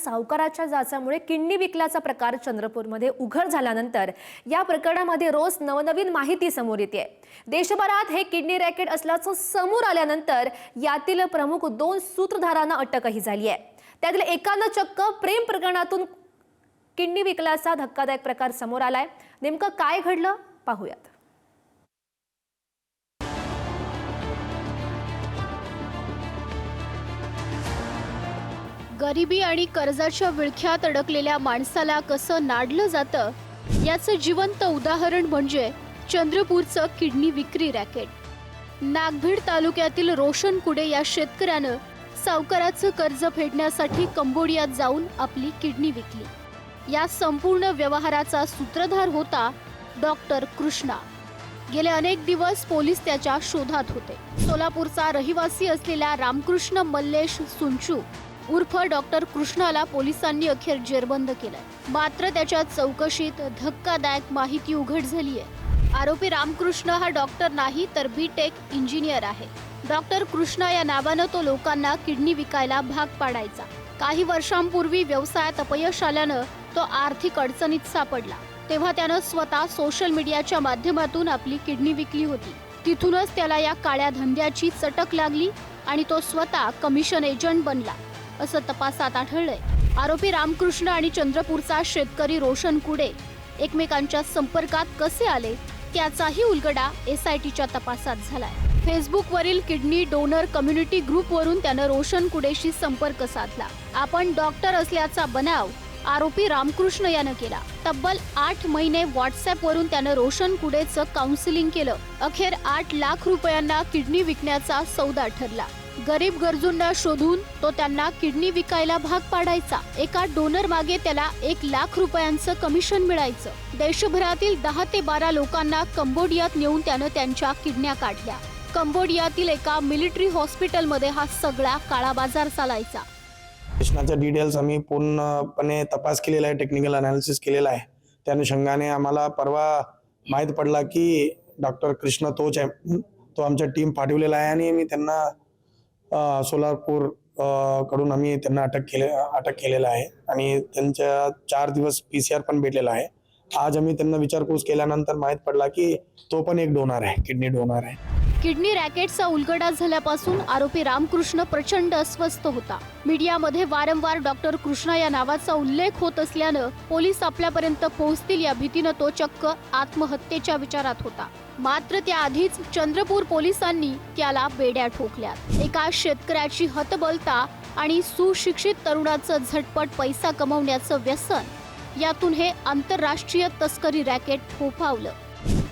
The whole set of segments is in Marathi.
सावकाराच्या जाचामुळे किडनी विकल्याचा प्रकार चंद्रपूरमध्ये उघड झाल्यानंतर या प्रकरणामध्ये रोज नवनवीन माहिती समोर येते। देशभरात हे किडनी रॅकेट असल्याचं समोर आल्यानंतर यातील प्रमुख 2 सूत्रधारांना अटकही झाली आहे। त्यातील एकानं चक्क प्रेम प्रकरणातून किडनी विकल्याचा धक्कादायक प्रकार समोर आलाय। नेमकं काय घडलं पाहूयात। गरिबी आणि कर्जाच्या विळख्यात अडकलेल्या माणसाला कसं नाडलं जातं याचं जिवंत उदाहरण म्हणजे चंद्रपूरचं किडनी विक्री रॅकेट। नागभीड तालुक्यातील रोशन कुडे या शेतकऱ्यानं सावकाराचं कर्ज फेडण्यासाठी कंबोडियात जाऊन आपली किडनी विकली। या संपूर्ण व्यवहाराचा सूत्रधार होता डॉक्टर कृष्णा। गेले अनेक दिवस पोलीस त्याच्या शोधात होते। सोलापूरचा रहिवासी असलेल्या रामकृष्ण मल्लेश सुंचू उर्फ डॉक्टर कृष्णाला पोलिसांनी अखेर जेरबंद केलंय। मात्र त्याच्या चौकशीत धक्कादायक माहिती उघड झाली आहे। आरोपी रामकृष्ण हा डॉक्टर नाही तर बीटेक इंजिनियर आहे। डॉक्टर कृष्णा या नावानं तो लोकांना किडनी विकायला भाग पाडायचा। काही वर्षांपूर्वी व्यवसायात अपयश आल्यानं तो आर्थिक अडचणीत सापडला। तेव्हा त्यानं स्वतः सोशल मीडियाच्या माध्यमातून आपली किडनी विकली होती। तिथूनच त्याला या काळ्या धंद्याची चटक लागली आणि तो स्वतः कमिशन एजंट बनला असं तपासात आढळलंय। आरोपी रामकृष्ण आणि चंद्रपूरचा शेतकरी रोशन कुडे एकमेकांच्या संपर्कात कसे आले त्याचाही उलगडा एसआयटीच्या तपासात झालाय। फेसबुकवरील किडनी डोनर कम्युनिटी ग्रुपवरून त्यानं रोशन कुडेशी संपर्क साधला। आपण डॉक्टर असल्याचा बनाव आरोपी रामकृष्ण यानं केला। तब्बल 8 महिने व्हॉट्सअपवरून त्यानं रोशन कुडेचं काउन्सिलिंग केलं। अखेर 8 लाख रुपयांना किडनी विकण्याचा सौदा ठरला। गरीब गरजूंना शोधून तो त्यांना किडनी विकायला भाग पाडायचा। एका डोनर मागे त्याला 1 लाख रुपयांचं कमिशन मिळायचं। देशभरातील 10 ते 12 लोकांना कंबोडियात नेऊन त्यानं त्यांच्या किडन्या काढल्या। कंबोडियातील एका मिलिटरी हॉस्पिटलमध्ये हा सगळा काळा बाजार चालायचा। कृष्णाचा डिटेल्स आम्ही पूर्णपणे तपास केलेला आहे, टेक्निकल अनालिसिस केलेला आहे। त्या अनुषंगाने आम्हाला परवा माहित पडला की डॉक्टर कृष्ण तोच आहे। तो आमच्या टीम पाठवलेला आहे आणि मी त्यांना सोलापूर कडून आम्ही त्यांना अटक केलेला आहे आणि त्यांच्या 4 दिवस PCR पण भेटलेला आहे। आज आम्ही त्यांना विचारपूस केल्यानंतर माहित पडला की तो पण एक डोनर आहे, किडनी डोनर आहे। किडनी रॅकेटचा उलगडा झाल्यापासून आरोपी रामकृष्ण प्रचंड अस्वस्थ होता। मीडियामध्ये वारंवार डॉक्टर कृष्णा या नावाचा उल्लेख होत असल्यानं पोलीस आपल्यापर्यंत पोहोचतील या भीतीनं तो चक्क आत्महत्येच्या विचारात होता। मात्र त्याआधीच चंद्रपूर पोलिसांनी त्याला बेड्या ठोकल्यात। एका शेतकऱ्याची हतबलता आणि सुशिक्षित तरुणाचं झटपट पैसा कमवण्याचं व्यसन, यातून हे आंतरराष्ट्रीय तस्करी रॅकेट फोफावलं।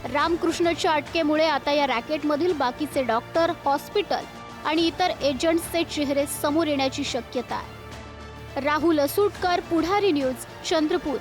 रामकृष्णच्या अटकेमुळे आता या रॅकेटमधील बाकीचे डॉक्टर, हॉस्पिटल आणि इतर एजंट्सचे चेहरे समोर येण्याची शक्यता आहे। राहुल असूटकर, पुढारी न्यूज, चंद्रपूर।